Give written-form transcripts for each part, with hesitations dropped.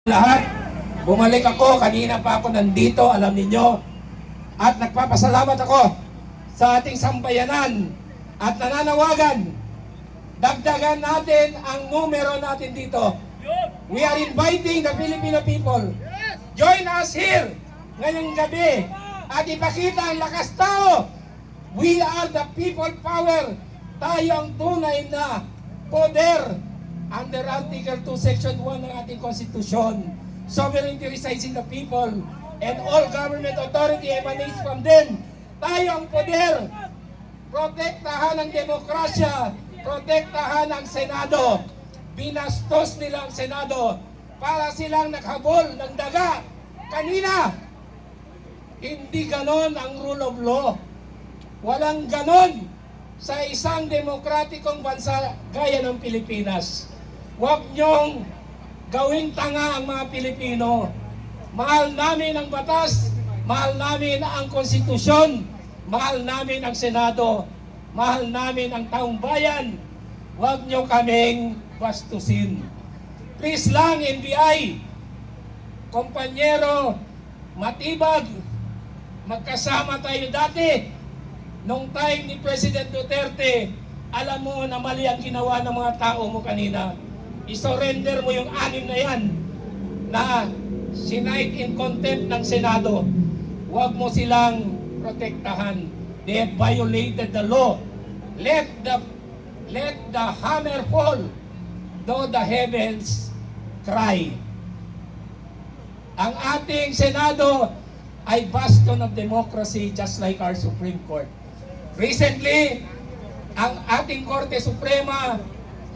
Lahat, bumalik ako, kanina pa ako nandito, alam ninyo. At nagpapasalamat ako sa ating sambayanan at nananawagan. Dagdagan natin ang numero natin dito. We are inviting the Filipino people. Join us here ngayong gabi at ipakita ang lakas tao. We are the people power. Tayo ang tunay na poder under Article 2, Section 1 ng ating konstitusyon. Sovereignty resides in the people and all government authority emanates from them. Tayo ang poder. Protektahan ang demokrasya. Protektahan ang Senado. Binastos nila ang Senado para silang naghabol ng daga. Kanina, hindi ganon ang rule of law. Walang ganon sa isang demokratikong bansa gaya ng Pilipinas. Huwag niyong gawing tanga ang mga Pilipino. Mahal namin ang batas, mahal namin ang konstitusyon, mahal namin ang Senado, mahal namin ang taong bayan. Huwag niyo kaming bastusin. Please lang, NBI, kompanyero, Matibag, magkasama tayo dati. Nung time ni President Duterte, alam mo na mali ang ginawa ng mga tao mo kanina. I-surrender mo yung 6 na yan na sinight in contempt ng Senado. Huwag mo silang protektahan. They have violated the law. Let the hammer fall, though the heavens cry. Ang ating Senado ay bastion of democracy just like our Supreme Court. Recently, ang ating Korte Suprema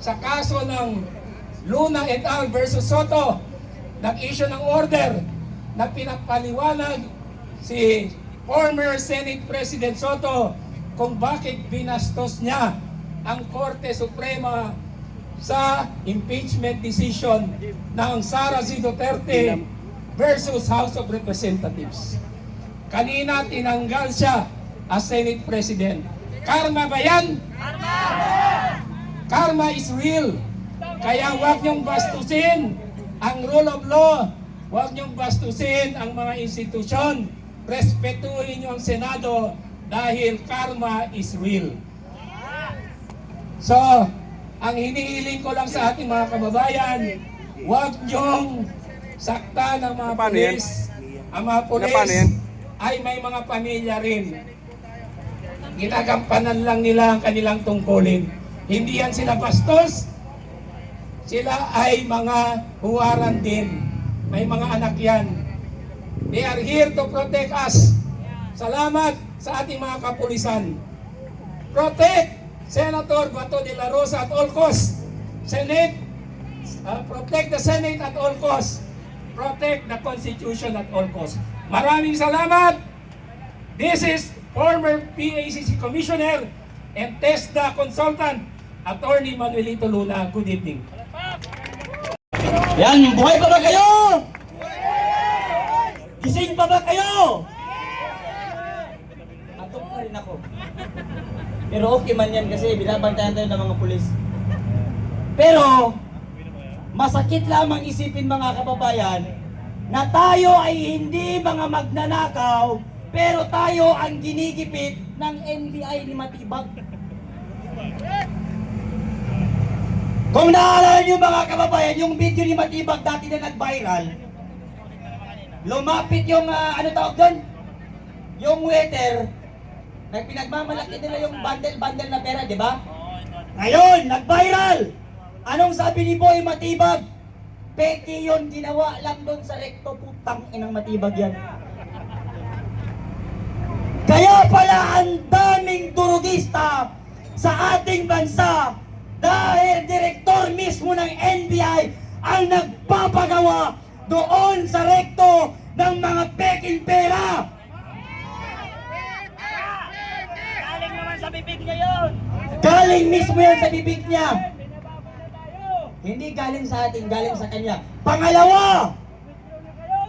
sa kaso ng Luna et al. Versus Soto, nag-issue ng order na pinapaliwanag si former Senate President Soto kung bakit binastos niya ang Korte Suprema sa impeachment decision ng Sara Z. Duterte versus House of Representatives. Kanina tinanggal siya as Senate President. Karma ba yan? Karma is real. Kaya huwag niyong bastusin ang rule of law. Huwag niyong bastusin ang mga institusyon. Respetuhin niyo ang Senado dahil karma is real. So, ang hinihiling ko lang sa ating mga kababayan, huwag niyong saktan ang mga pulis. Ang mga pulis ay may mga pamilya rin. Ginagampanan lang nila ang kanilang tungkulin. Hindi yan sila bastos. Sila ay mga huwaran din. May mga anak yan. They are here to protect us. Salamat sa ating mga kapulisan. Protect Senator Bato de la Rosa at all costs. Senate, protect the Senate at all costs. Protect the Constitution at all costs. Maraming salamat. This is former PACC Commissioner and TESDA Consultant, Attorney Manuelito Luna. Good evening. Yan, buhay pa ba kayo? Gising pa ba kayo? Atong pa rin ako. Pero okay man yan kasi binabantayan tayo ng mga pulis. Pero, masakit lamang isipin mga kababayan na tayo ay hindi mga magnanakaw, pero tayo ang ginigipit ng NBI ni Matibag. Kung naalala nyo mga kababayan, yung video ni Matibag dati na nag-viral, lumapit yung, ano tawag doon? Yung waiter, pinagmamalaki nila yung bundle-bundle na pera, di ba? Ngayon, nag-viral! Anong sabi ni Boy Matibag? Peki yun, ginawa lang doon sa rekto, putang inang Matibag yan. Kaya pala ang daming durugista sa ating bansa dahil direktor mismo ng NBI ang nagpapagawa doon sa rekto ng mga peking pera. Galing naman sa bibig niya yun. Galing mismo yan sa bibig niya. Hindi galing sa atin, galing sa kanya. Pangalawa,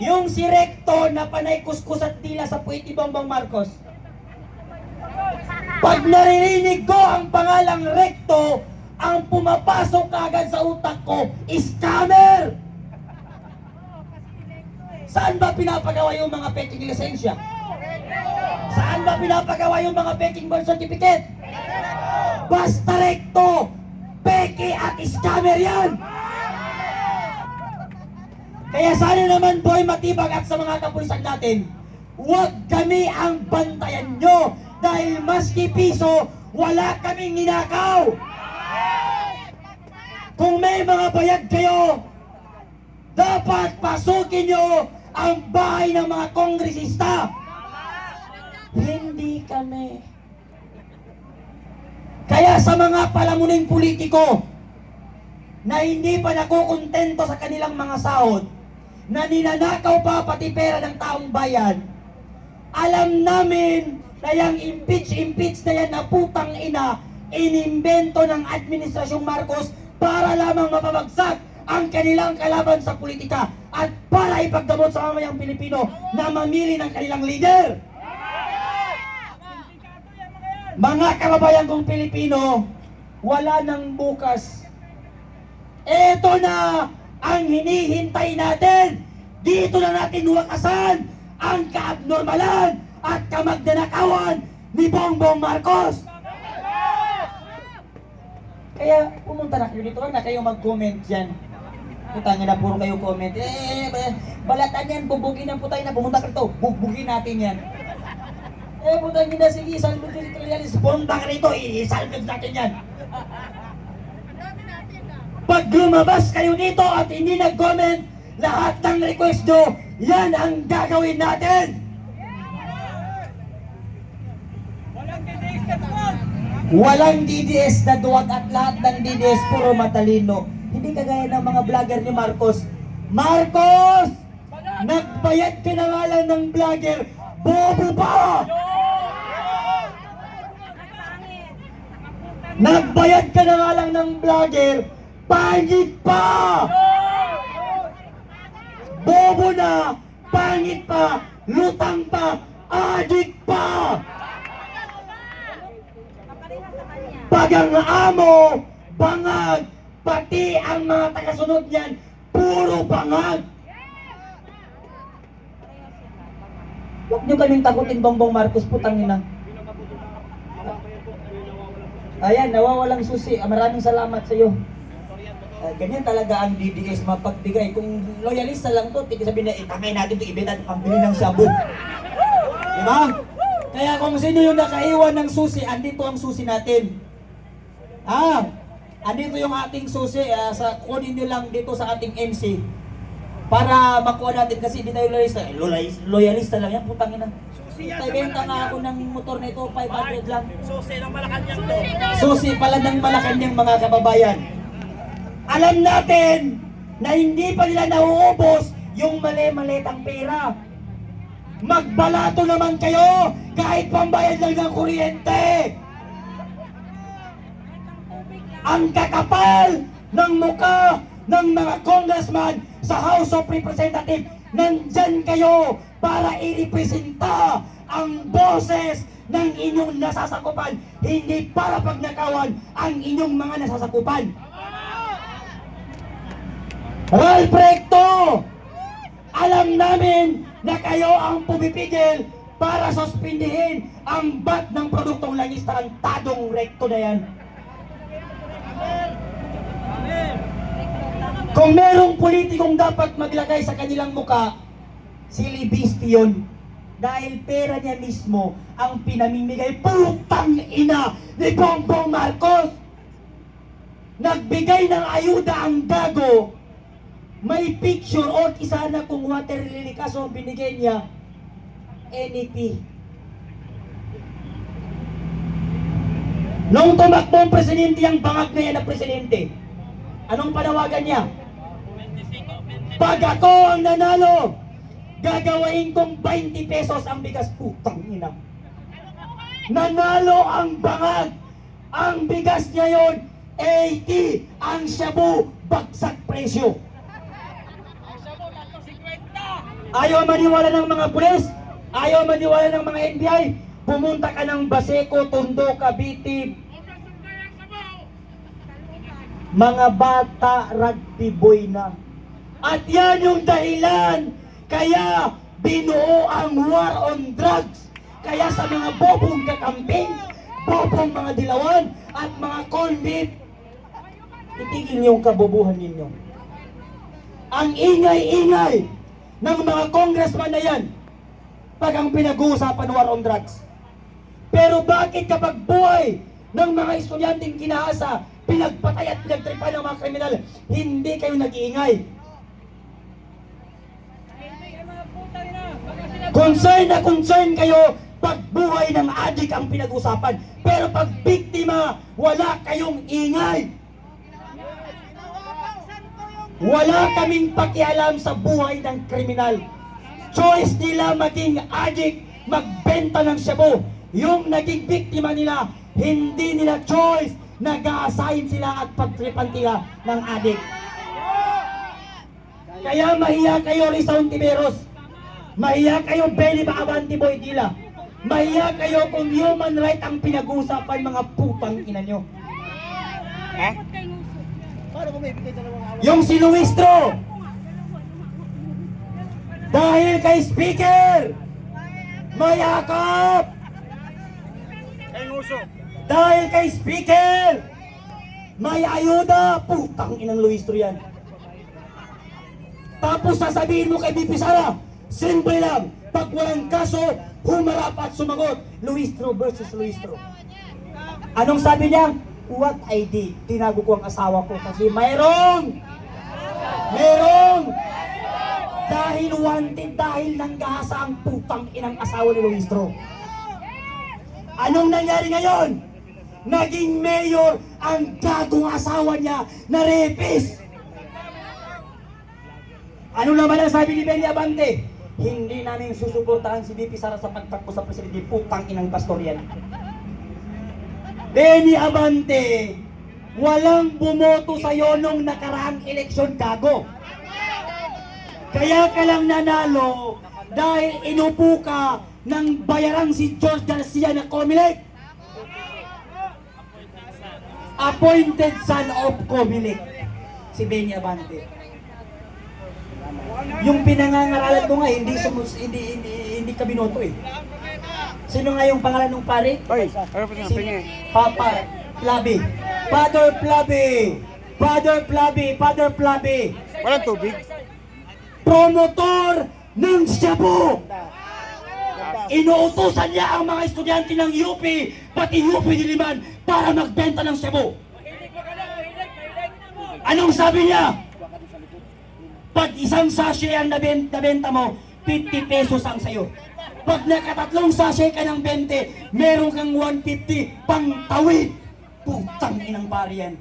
yung si rekto na panay kuskus at tila sa puwit ni Bongbong Marcos. Pag naririnig ko ang pangalang rekto, ang pumapasok agad sa utak ko, scammer! Saan ba pinapagawa yung mga peking lisensya? Saan ba pinapagawa yung mga peking birth certificate? Basta rekto, peke at scammer yan! Kaya sana naman boy matibag at sa mga kapulisan natin, huwag kami ang bantayan nyo dahil maski piso, wala kaming ninakaw! Kung may mga bayad kayo, dapat pasukin nyo ang bahay ng mga kongresista. Hindi kami. Kaya sa mga palamuning politiko na hindi pa nakukontento sa kanilang mga sahod, na ninanakaw pa pati pera ng taong bayan, alam namin na yung impeach na yan na putang ina, inimbento ng Administrasyong Marcos para lamang mapabagsak ang kanilang kalaban sa politika at para ipagdamot sa mamayang Pilipino na mamili ng kanilang leader. Mga kababayan kong Pilipino, wala nang bukas. Ito na ang hinihintay natin. Dito na natin wakasan ang kaabnormalan at kamagdanakawan ni Bongbong Marcos. Kaya pumunta na kayo dito, wag na kayo mag-comment dyan. Putangin na puro kayo comment. Balatan yan, bubugin ang putay na, pumunta ka rito, bubugin natin yan. Putangin na, sige, salvage dito yan, pumunta ka rito, i-salvage natin yan. Pag lumabas kayo dito at hindi nag-comment, lahat ng request nyo, yan ang gagawin natin. Walang DDS na duwag at lahat ng DDS puro matalino. Hindi kagaya ng mga vlogger ni Marcos. Marcos! Nagbayad ka na nga lang ng vlogger, bobo pa! Nagbayad ka na nga lang ng vlogger, pangit pa! Bobo na, pangit pa, lutang pa, adik pa! Pag ang amo, bangag, pati ang mga tagasunod niyan, puro bangag! Huwag niyo kaming takutin, Bongbong Marcos, putang ina. Ayan, nawawalang susi. Maraming salamat sa iyo. Ganyan talaga ang DDS mapagbigay. Kung loyalista lang to, tigil sabihin na itangay natin ito, ibenta natin pambili ng shabu. Diba? Kaya kung sino yung nakaiwan ng susi, andito ang susi natin. Andito yung ating susi. Kunin nyo lang dito sa ating MC. Para makuha natin kasi hindi tayo loyalista. Loyalista lang yan, putang ina. Benta nga ako ng motor na ito, 500 lang. Susi ng Malacanang to. Susi pala ng Malacanang, mga kababayan. Alam natin na hindi pa nila nauubos yung mali-malitang pera. Magbalato naman kayo kahit pambayad lang ng kuryente. Ang kakapal ng muka ng mga congressman sa House of Representatives, nandyan kayo para i-representa ang boses ng inyong nasasakupan, hindi para pagnakawan ang inyong mga nasasakupan. Ralph Recto, alam namin na kayo ang pumipigil para suspindihin ang bat ng produktong langis, tarantadong Recto na yan. Kung merong politikong dapat maglagay sa kanilang muka, si Libiste yun. Dahil pera niya mismo ang pinamimigay, putang ina ni Bongbong Marcos. Nagbigay ng ayuda ang gago. May picture o sana kung water lily, kaso ang binigay niya, NEP. Nung tumakbong presidente ang bangag na yan na presidente, anong panawagan niya? Pag ako ang nanalo, gagawain kong 20 pesos ang bigas, putang ina. Nanalo ang bangag. Ang bigas niya yon 80, ang shabu, bagsak presyo. Ayaw maniwala ng mga pulis, ayaw maniwala ng mga NBI, pumunta ka ng Baseco, Tondo, Cavite, mga bata, rugby boy na. At yan yung dahilan Kaya binuo ang war on drugs. Kaya sa mga bobong kakamping, bobong mga dilawan, at mga corn beef, itigil niyo yung kabobohan ninyo. Ang ingay-ingay ng mga congressman na yan pag ang pinag-uusapan war on drugs. Pero bakit kapag buhay ng mga estudyanteng kinaasa, pinagpatay at pinagtripan ng mga kriminal, hindi kayo nag-iingay? Concern na concern kayo pag buhay ng adik ang pinag-usapan. Pero pag biktima, wala kayong ingay. Wala kaming pakialam sa buhay ng kriminal. Choice nila maging adik, magbenta ng shabu. Yung naging biktima nila, hindi nila choice, nag-a-assign sila at pagtripan nila ng adik. Kaya mahiya kayo, Risa Hontiveros. Mahiya kayo, Benny Abante Boydila. Mahiya kayo kung human right ang pinag-uusapan, mga putang ina nyo. Yung si Luistro, dahil kay Speaker, mayakap. Dahil kay Speaker, may ayuda. Putang inang Luistro yan. Tapos sasabihin mo kay BP Sara, simple lang, pag walang kaso, humarap at sumagot. Luistro versus Luistro. Anong sabi niya? What I did, tinago ko ang asawa ko kasi mayroong dahil wanted, dahil nanggahasa ang putang inang asawa ni Luistro. Anong nangyari ngayon? Naging mayor ang gagong asawa niya na rapist. Ano naman ang sabi ni Benny Abante? Hindi namin susuportahan si BP Sara sa pagtakbo sa presidente. Putang inang pastor yan. Benny Abante, walang bumoto sa'yo nung nakaraang eleksyon, gago. Kaya ka lang nanalo dahil inupo ka ng bayarang si George Garcia na Comelec. Appointed son of Comelec, si Benny Abante. Yung pinangangaralan ko nga, hindi ka binoto eh. Sino nga yung pangalan ng pare? Si Papa Plabe. Father Plabe. Father Plabe. Father Plabe. Walang tubig. Promotor ng shabu. Inuutusan niya ang mga estudyante ng UP, pati UP Diliman, para magbenta ng shabu. Anong sabi niya? Pag isang sachet ang nabenta mo, 50 pesos ang sayo. Pag nakatatlong sachet ka ng 20, meron kang 150 pang tawid. Putang inang pare yan.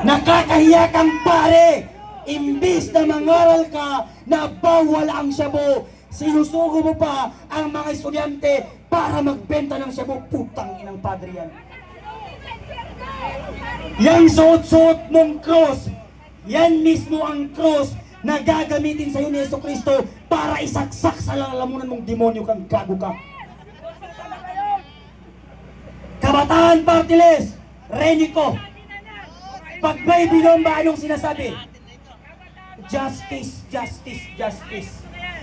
Nakakahiya kang pare. Imbis na mangaral ka na bawal ang shabu, sinusugo mo pa ang mga estudyante para magbenta ng shabu. Putang inang padre yan. Yang suot-suot mong cross, yan mismo ang cross na gagamitin sa iyo ni Jesucristo para isaksak sa lalamunan mong demonyo kang gago ka. Kabataan Party List, Renico, pag may binomba, anong sinasabi? Justice, justice, justice.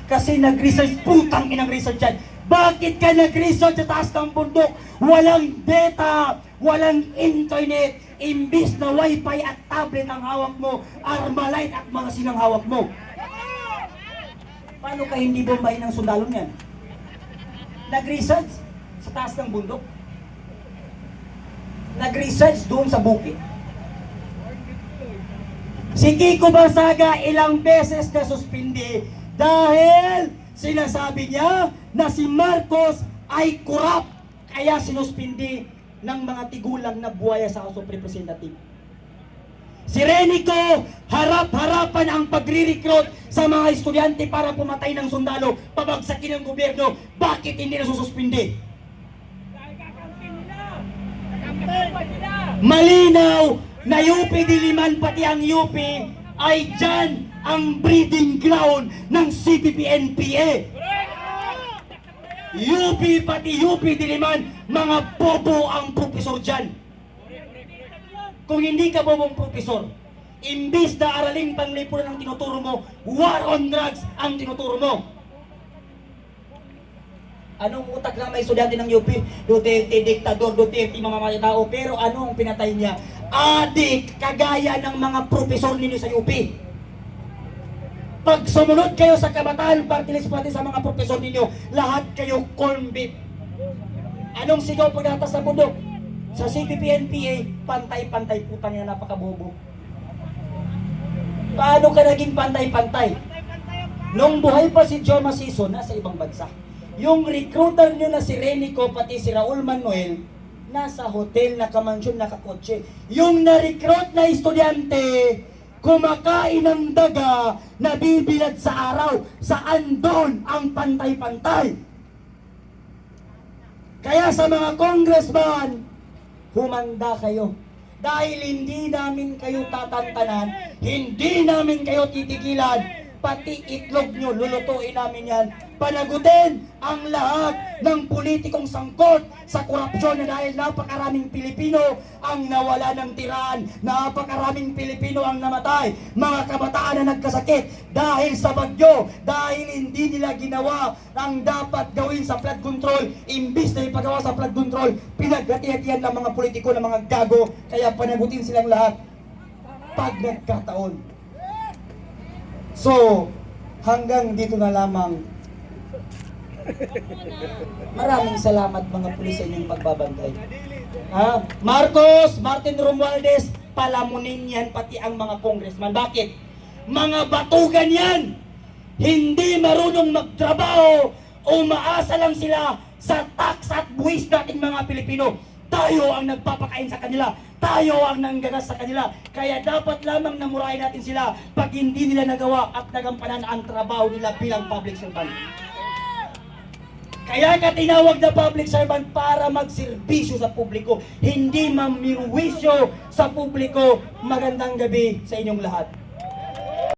Kasi nag-research, putang inang research yan. Bakit ka nag-research sa taas ng bundok? Walang data, walang internet, imbis na wifi at tablet ang hawak mo, Armalite at mga sinang hawak mo. Paano ka hindi bombahin ng sundalong yan? Nag-research sa taas ng bundok? Nag-research doon sa bukid? Si Kiko Barsaga ilang beses na suspindi dahil sinasabi niya na si Marcos ay corrupt, kaya sinuspindi ng mga tigulang na buhaya sa House of Representatives. Si Renico, harap-harapan ang pagre-recruit sa mga estudyante para pumatay ng sundalo, pabagsakin ng gobyerno. Bakit hindi nasususpindi? Malinaw na UP Diliman pati ang UP ay dyan ang breeding ground ng CPP-NPA. UP pati UP Diliman, mga bobo ang profesor dyan. Kung hindi ka bobong profesor, Imbis na araling panglipunan ang tinuturo mo, war on drugs ang tinuturo mo. Anong utak lang may estudyante ng UP? Duterte, diktador, Duterte, mga tao. Pero anong pinatay niya? Adik, kagaya ng mga profesor ninyo sa UP. Pag sumunod kayo sa kabataan, partilis pati sa mga profesor ninyo, lahat kayo corn beef. Anong sigaw pagdatas sa bundok? Sa CPP-NPA, pantay-pantay, putang na napakabobo. Paano ka naging pantay-pantay? Nung buhay pa si Joe Maciso, nasa ibang bansa. Yung recruiter nyo na si Renico, pati si Raul Manuel, nasa hotel, nakamansyon, nakakotse. Yung na-recruit na estudyante, kumakain ng daga, nabibilad sa araw. Saan doon ang pantay-pantay? Kaya sa mga congressman, humanda kayo. Dahil hindi namin kayo tatantanan, hindi namin kayo titigilan, pati itlog nyo, lulutuin namin yan. Panagutin ang lahat ng politikong sangkot sa korupsyon na dahil napakaraming Pilipino ang nawala ng tiraan, napakaraming Pilipino ang namatay, mga kabataan na nagkasakit dahil sa bagyo, dahil hindi nila ginawa ang dapat gawin sa flood control. Imbis na ipagawa sa flood control, pinaghati-hatian ng mga politiko ng mga gago, kaya panagutin silang lahat pag nagkataon. So, hanggang dito na lamang. Maraming salamat mga pulis sa inyong pagbabantay. Marcos, Martin Romualdez, palamunin yan pati ang mga congressman. Bakit? Mga batugan yan! Hindi marunong magtrabaho, umaasa lang sila sa tax at buwis nating mga Pilipino. Tayo ang nagpapakain sa kanila. Tayo ang nanggagas sa kanila. Kaya dapat lamang namurahin natin sila pag hindi nila nagawa at nagampanan ang trabaho nila bilang public servant. Kaya ka tinawag na public servant para magserbisyo sa publiko, hindi mamirwisyo sa publiko. Magandang gabi sa inyong lahat.